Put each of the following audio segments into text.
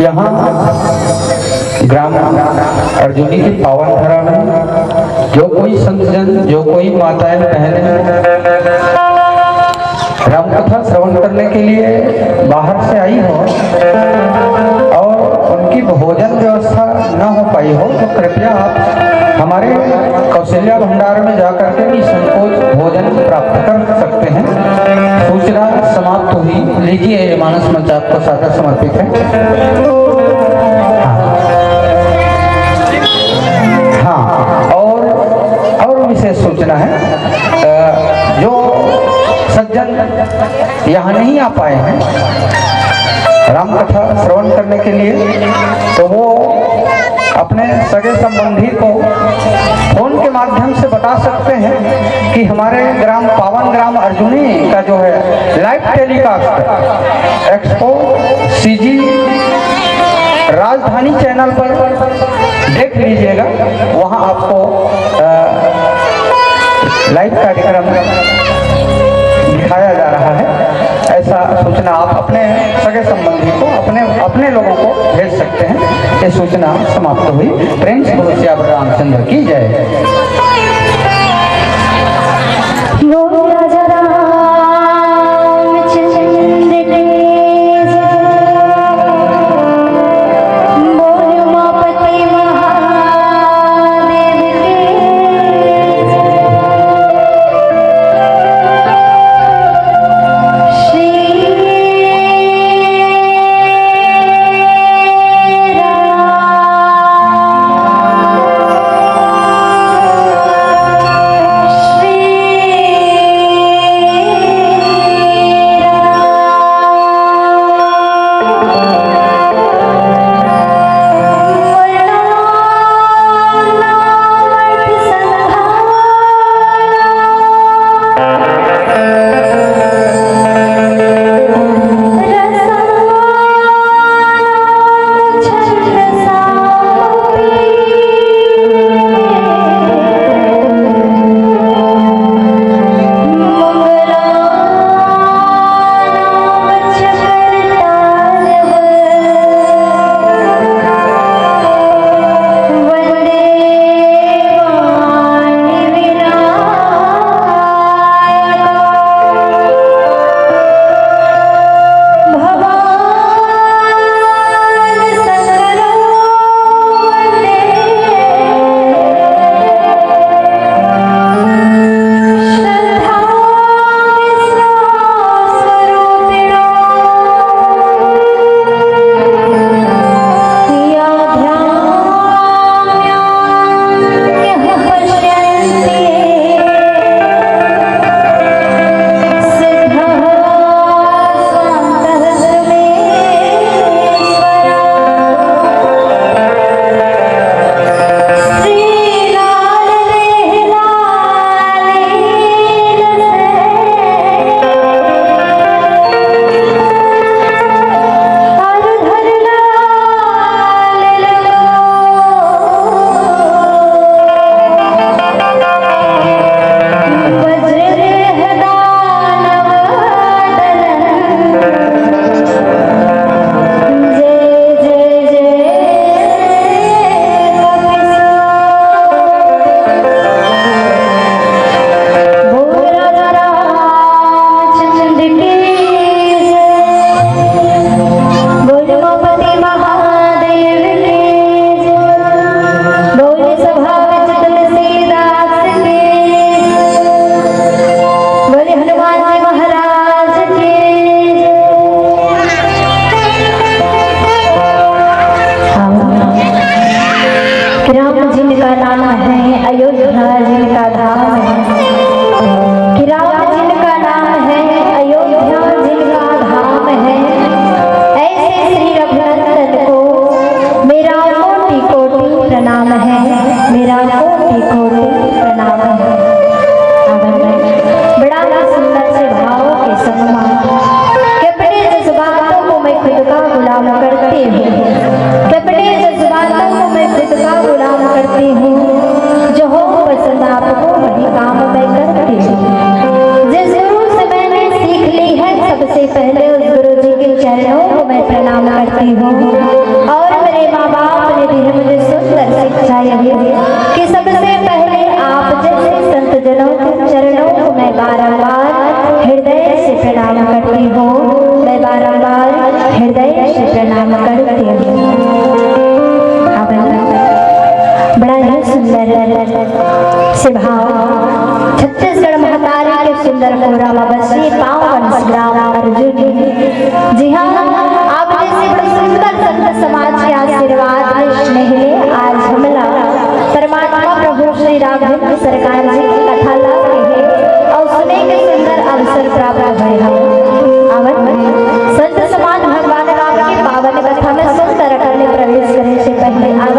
यहाँ ग्राम अर्जुनी की पावन धरा में जो कोई संत जन, जो कोई माताएं बहनें राम कथा श्रवण करने के लिए बाहर से आई हो और उनकी भोजन व्यवस्था न हो पाई हो तो कृपया आप हमारे कौशल्या भंडार में जाकर के निसंकोच भोजन प्राप्त कर सकते हैं। सूचना समाप्त हुई। लीजिए, ये मानस मंच आपको सादर समर्पित है। हाँ, और विशेष सूचना है, जो सज्जन यहाँ नहीं आ पाए हैं राम कथा श्रवण करने के लिए, तो वो अपने सगे संबंधी को फोन के माध्यम से बता सकते हैं कि हमारे ग्राम पावन ग्राम अर्जुनी का जो है लाइव टेलीकास्ट एक्सपो सीजी राजधानी चैनल पर देख लीजिएगा। वहाँ आपको लाइव कार्यक्रम दिखाया जा रहा है। ऐसा सूचना आप अपने सगे संबंधी को, अपने लोगों को भेज सकते हैं। ये सूचना समाप्त हुई। प्रेम से बोलो श्री रामचंद्र की जय। राम जिनका नाम है अयोध्या जिनका धाम है, कि राम जिनका नाम है अयोध्या जिनका धाम है, ऐसे श्री रघुनंदन को मेरा कोटि कोटि प्रणाम है, मेरा कोटि कोटि प्रणाम है। बड़ा सुंदर से भावों के सम्मान के अपने जज्बातों को मैं खुद का गुलाम करती हूँ, के अपने जज्बातों को मैं खुद का गुलाम करती हूँ, जो हो पसंद आपको वही काम मैं करती हूँ। जिस गुरु से मैंने सीख ली है सबसे पहले उस गुरु जी के चरणों को मैं प्रणाम करती हूँ। और मेरे माँ बाप ने भी मुझे सुंदर शिक्षा यही कि सबसे पहले आप जैसे संत जनों के चरणों को मैं बारंबार हृदय से प्रणाम करती हूँ, मैं बारंबार हृदय से प्रणाम करती हूँ। बड़ा ही सुंदर से भाव छत्तीसगढ़ महातारी के सुंदर कोरामा बसी पावन संग्राम अर्जुन। जी हाँ, आप जैसे बड़े सुंदर संत समाज के आशीर्वाद में स्नेह में आज हमला परमात्मा प्रभु श्री राघवेंद्र सरकार जी की कथा ला के और सुने के सुंदर अवसर प्राप्त हुए हम। संत समाज भगवान राम की पावन कथा में सुंदर करने प्रवेश करने से पहले मानव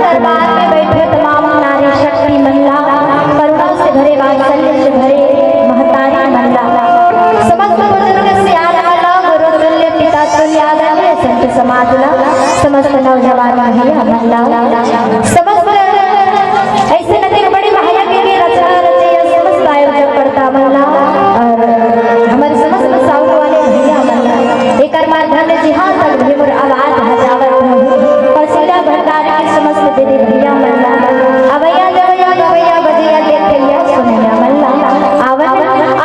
दरबार में बैठे तमाम नारी शक्ति महिला करुणा से भरे वात्सल्य से भरे महतारी महिला समस्त बुजुर्ग से आला गुरु तुल्य पिता तुल्य आदरणीय संत समाज समस्त नौजवान महिला समस्त ऐसे नदी बड़ी महाया के रचना रचैया समस्त आयोजन करता महिला और हमारे समस्त साउंड वाले भैया महिला एक माध्यम जी हाँ तक भी मोर आवाज हजावत पसीना भंडार के समस्त दीदी भैया महिला अवैया जवैया गवैया बजैया देखैया सुनैया महिला आवन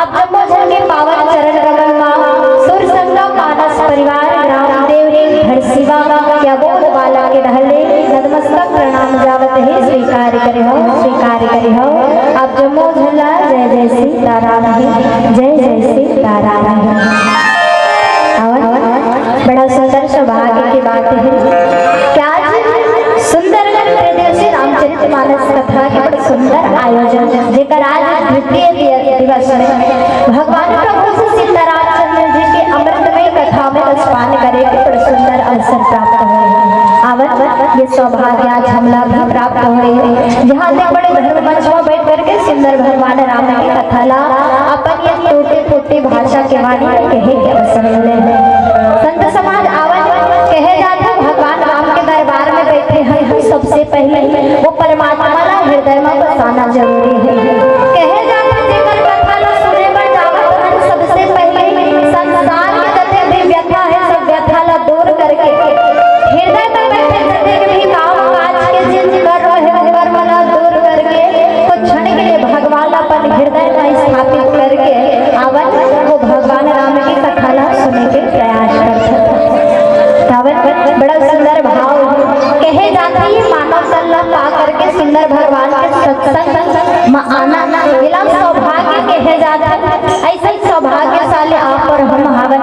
आप जम्मू झर के पावन चरण कमल मां सुर संगम मानस परिवार ग्राम देवरी धरसीवा क्या बोल वाला के रहले नतमस्तक प्रणाम जावत है स्वीकार करे हो आप जम्मू झला जय जय सीताराम जय जय सीताराम। बड़ा सुंदर सौभाग्य की बात है क्या सुंदर श्री रामचरितमानस कथा के बड़े सुंदर आयोजन जेकर आज द्वितीय दिवस में भगवान प्रभु सीतारामचंद्र जी के अमृतमय कथा में रसपान करे के बड़े सुंदर अवसर प्राप्त हुए। आवत ये सौभाग्य आज हमला भी प्राप्त हुए जहाँ तक बड़े धर्म मंच में बैठ करके सुंदर भगवान राम की कथा ला अपन ये टूटे फूटे भाषा के वाणी कहे के अवसर मिले हैं। संत समाज आवन कहे जाता भगवान राम के दरबार में बैठे हैं सबसे पहले वो परमात्मा ला हृदय में बसाना जरूरी है। कहे जाता जेकर कथा ला सुने पर जावत हम सबसे पहले संसार के जते भी व्यथा है सब व्यथा ला दूर करके हृदय में बैठे जते भी काम काज के जिन कर रहे हैं कर्म ला दूर करके कुछ क्षण के लिए भगवान अपन हृदय में स्थापित करके आवन वो भगवान राम की कथा ला सुने के प्रयास करते बड़ा सुंदर भाव कहे जाती है मानव सल्लम पा करके सुंदर भगवान के सत्संग में आना मिला सौभाग्य कहे जाता ऐसा सौभाग्यशाली आप और हम हवन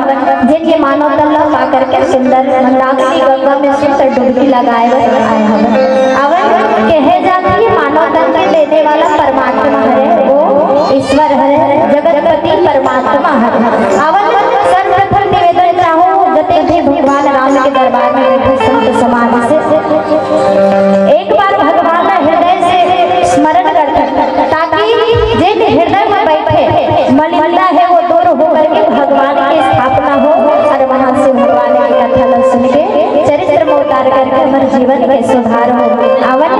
जिनके मानव सल्लम पा करके सुंदर मंदाकिनी गंगा में सुंदर डुबकी लगाए हुए आए हवन अवन कहे जाती है मानव तन के देने वाला परमात्मा है वो ईश्वर है जगतपति परमात्मा है। अवन सर्वप्रथम निवेदन चाहूँ जते भी भगवान राम के दरबार में बैठे संत समाज से एक बार भगवान का हृदय से स्मरण करते ताकि जिन हृदय में बैठे मलिनता है वो दूर हो करके भगवान की स्थापना हो और वहां से भगवान की कथा सुन के चरित्र में उतार करके हमारे जीवन के सुधार हो। अवन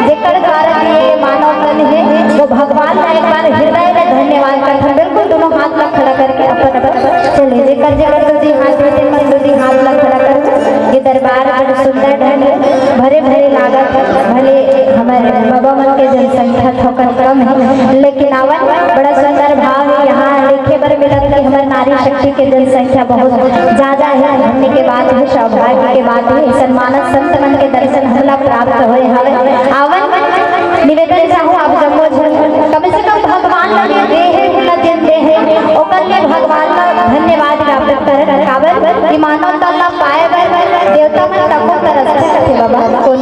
जेकर कारण ये मानव तन है वो भगवान का एक बार हृदय में धन्यवाद करते बिल्कुल दोनों हाथ में खड़ा करके अपन चले जेकर दूसरी हाथ में दूसरी हाथ में खड़ा कर ये दरबार बड़े सुंदर ढंग भरे भरे लागत भले हमारे बाबा मन के जनसंख्या थोकर कम है लेकिन आवन बड़ा सुंदर भाव है यहाँ लिखे पर मिलत कि हमारे नारी शक्ति के जनसंख्या बहुत ज्यादा है। धन्य के बाद है सौभाग्य के बाद है सम्मानित संत मन के दर्शन हमला प्राप्त हुए हमें आवन निवेदन चाहूँ आप जम्मू कम से कम भगवान लगे दे है ओकर लिए भगवान का धन्यवाद ज्ञापित कर काबर कि मानव तल्ला पाए देवता मन तको तरस थे बाबा कौन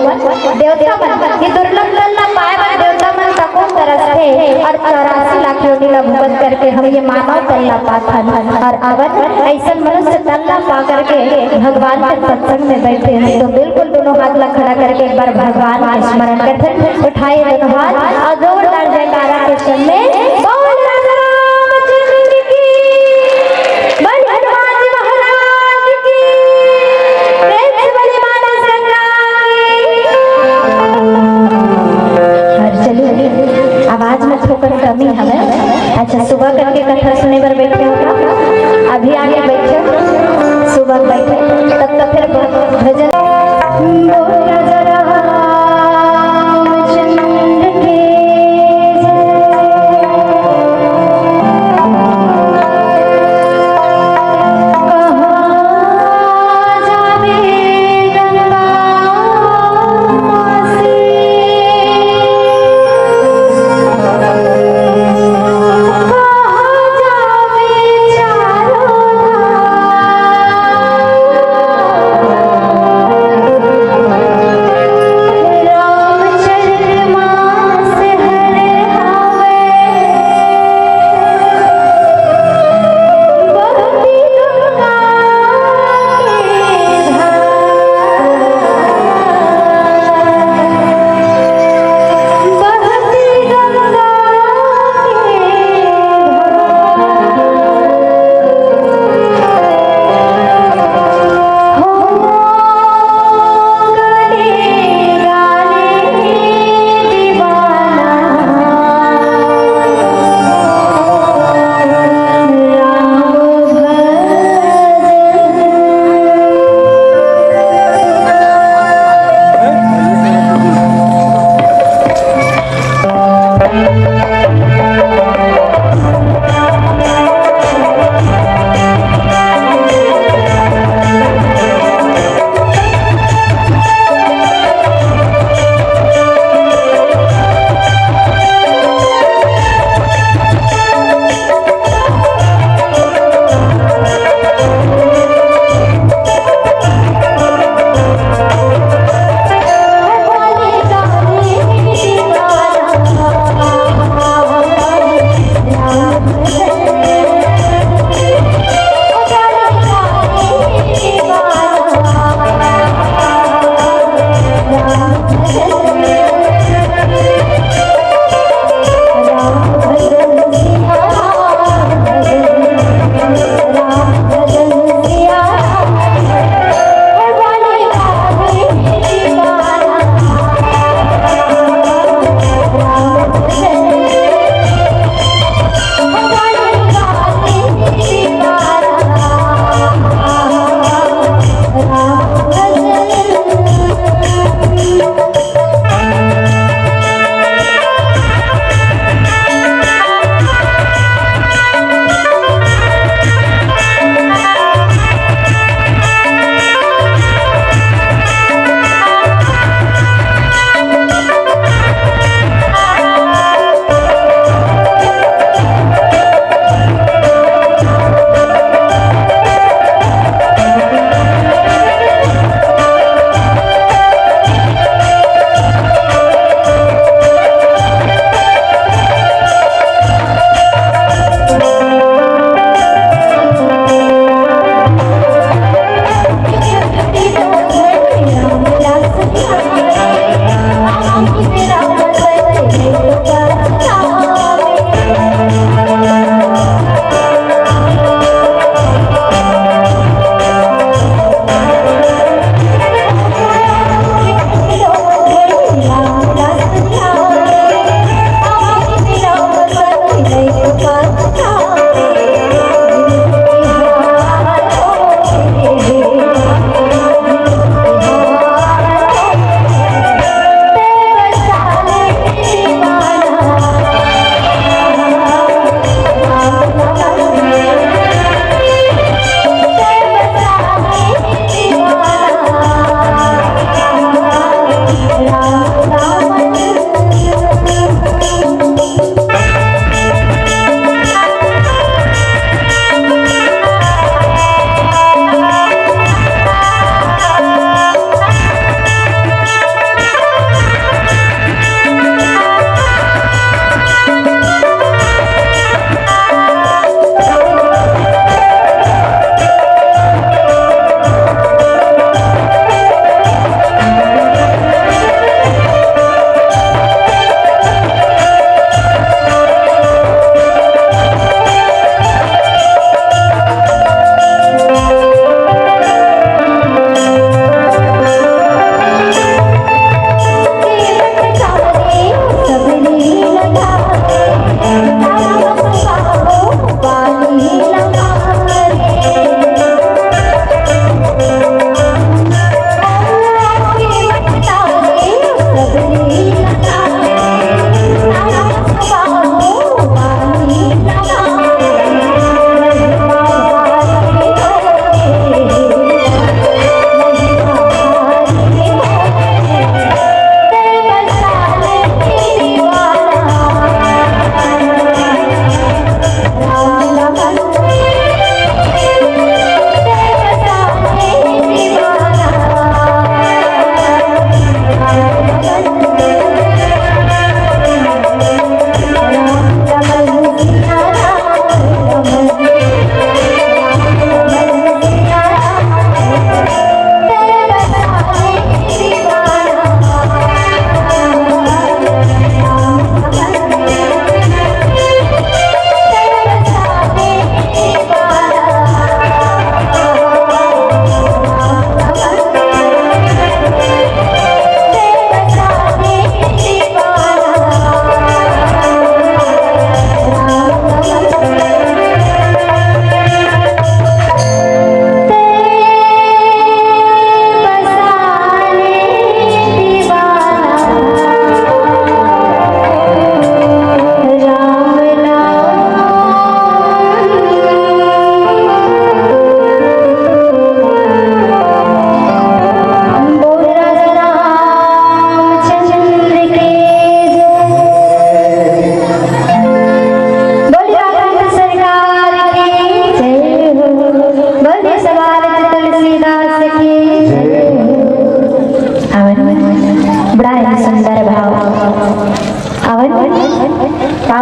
देवता देवता मन ये दुर्लभ फल ना पाए बर देवता मन तको तरसते और 84 लाख योनि ला भुगत करके हम ये मानव तल ना पाथन और अवन ऐसा मनुष्य तल ना पा करके भगवान के सत्संग में बैठे हैं। तो बिल्कुल दोनों हाथ ला खड़ा करके एक बार भगवान का स्मरण करते उठाए दोनों हाथ और जोरदार जयकारा के संग में बोल राजा रामचंद्र की, बोल हनुमान जी महाराज की, प्रेम से बोले मानस गंगा की। और चलिए आवाज में ठोकर कमी हमें। अच्छा सुबह करके कथा सुने पर बैठे होगा, अभी आगे बैठे सुबह बैठे तब तक फिर भजन बोल राजा रामचंद्र की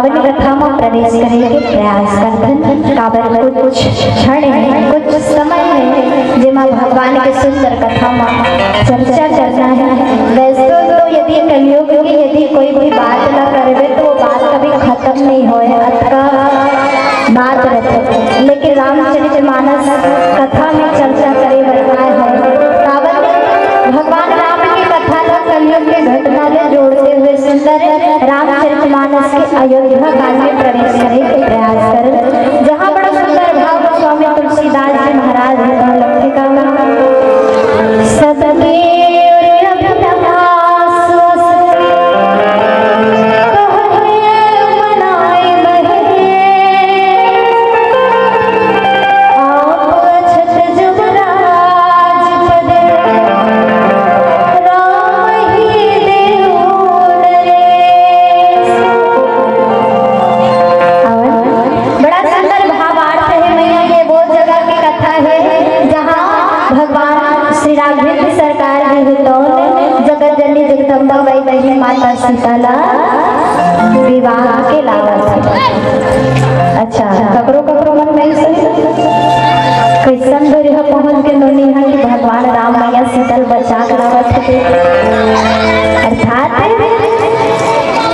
पावन कथा में प्रवेश करने के प्रयास करथन। काबर कुछ क्षण है, कुछ समय है जिमा भगवान के सुंदर कथा में चर्चा करना है। वैसे तो यदि कलयुग की यदि कोई भी बात न करवे तो वो बात कभी खत्म नहीं होए, अतका बात रहते। लेकिन रामचरितमानस कथा में चर्चा करे बरमाए है। काबर भगवान राम की कथा ला कलयुग के घटना ले जोड़ते हुए सुंदर रामचरितमानस के अयोध्या काल में प्रवेश करे के प्रयास कर। जहाँ बड़ा सुंदर भाव स्वामी तुलसीदास जी महाराज लक्ष्मिका सबके माता सीताला विवाह के लावत। अच्छा ककरो ककरो मन में कैसन दूरिया पहुंच के नोनी है कि भगवान राम मैया सीतल बचा के लावत थे। अर्थात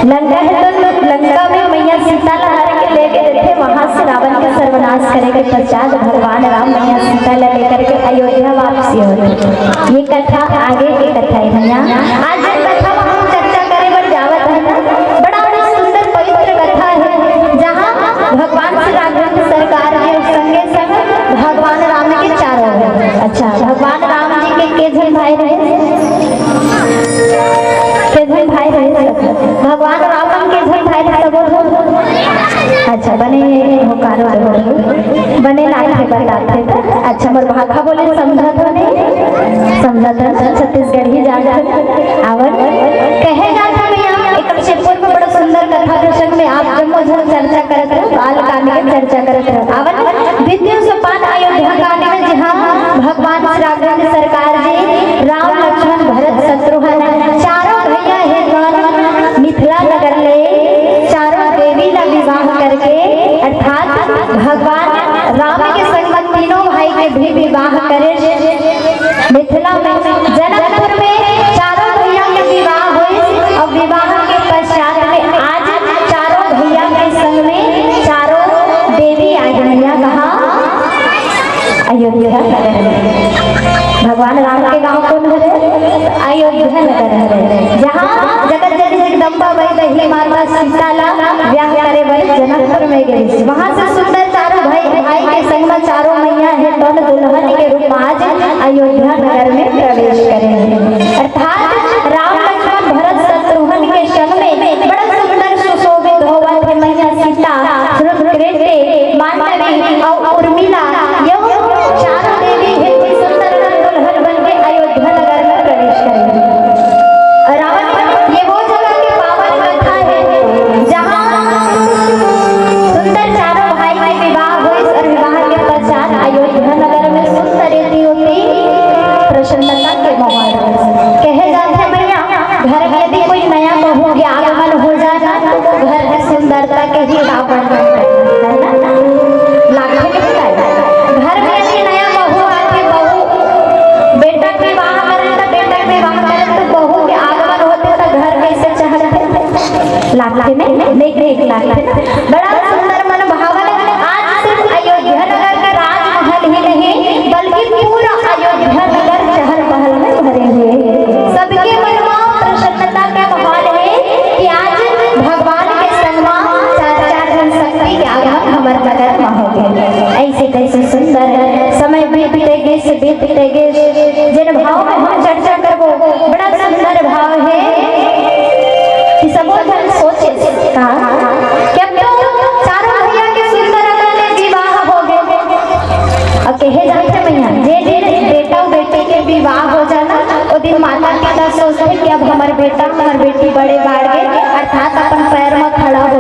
लंका है तो लंका में मैया सीता ला हर के लेके थे, वहां से रावण के सर्वनाश करे के पश्चात भगवान राम मैया सीता ला लेकर के अयोध्या वापसी होती। ये कथा आगे की कथा है भैया। आज कथा भगवान श्री राघवेंद्र सरकार के संगे संग भगवान राम के चारों हैं। अच्छा भगवान राम जी के जन भाई रहे, के जन भाई रहे, भगवान राम के जन भाई रहे सब। अच्छा बने होकार बने लाखे बताते थे। अच्छा मोर भाखा बोले समझत हो नहीं समझत छत्तीसगढ़ी जात आवर कहे जात से पूर्व बड़ा सुंदर कथा प्रसंग में आप जब चर्चा करते हो बाल कांड की चर्चा करते हो। आवन द्वितीय सोपान अयोध्या कांड में जहाँ भगवान श्री राघवेंद्र सरकार जी राम लक्ष्मण भरत शत्रुघ्न चारों भैया है मिथिला नगर ले चारों देवी का विवाह करके अर्थात भगवान राम के संग तीनों भाई के भी विवाह करे मिथिला में जनकपुर में चारों भैया के विवाह हुए। और विवाह के पश्चात में आज चारों भैया के संग में चारों देवी आई भैया कहा अयोध्या नगर में। भगवान राम के गांव कौन है? अयोध्या नगर है, जहाँ जगत जननी जगदम्बा वही दही माता सीता ला व्याह करे वही जनकपुर में गई। वहां से सुंदर चारों भाई के संग में चारों मैया है दोनों दुल्हन के रूप में आज अयोध्या नगर में प्रवेश करेंगे। अर्थात राम लक्ष्मण भरत शत्रुघ्न के संग में बड़ा सुंदर सुशोभित होवा थे मैया सीता कृष्ण मांडवी और उर्मिला यह चारों देवी है सुंदर दुल्हन बन के अयोध्या नगर में प्रवेश करेंगे। रावण ये वो जगह की पावन कथा है जहाँ सुंदर चारों भाई के विवाह हुए और विवाह के पश्चात अयोध्या नगर में सुंदर रीति होती प्रसन्नता के माहौल कहे जाते भैया घर में यदि कोई नया बहू के आगमन हो जाना तो घर की सुंदरता के ही रावण है ना लाखे मिलता है। घर में यदि नया बहू आके बहू बेटा के विवाह करे तो बेटा के विवाह करे तो बहू के आगमन होते तो घर कैसे चहलते लाखे में नहीं लाखे बड़ा सुंदर मन भावन। आज सिर्फ अयोध्या नगर का राजमहल ही नहीं बल्कि पूरा अयोध्या नगर चहल पहल में भरे हुए सबके मन में प्रसन्नता का माहौल है कि आज भगवान के संग चार जन शक्ति के आगमन हमारे नगर में हो गए। ऐसे कैसे सुंदर समय बीतते गए जिन भाव में हम चर्चा करबो बड़ा सुंदर भाव है कि सबो जन सोचे का क्या चारों भैया के सुंदर विवाह हो गए। अब कहे जाते भैया जे बेटा बेटी के विवाह हो जाना वो दिन माता पिता सोचते कि अब हमारे बेटा हमारी बेटी बड़े बाढ़ गए अर्थात अपन पैर में खड़ा हो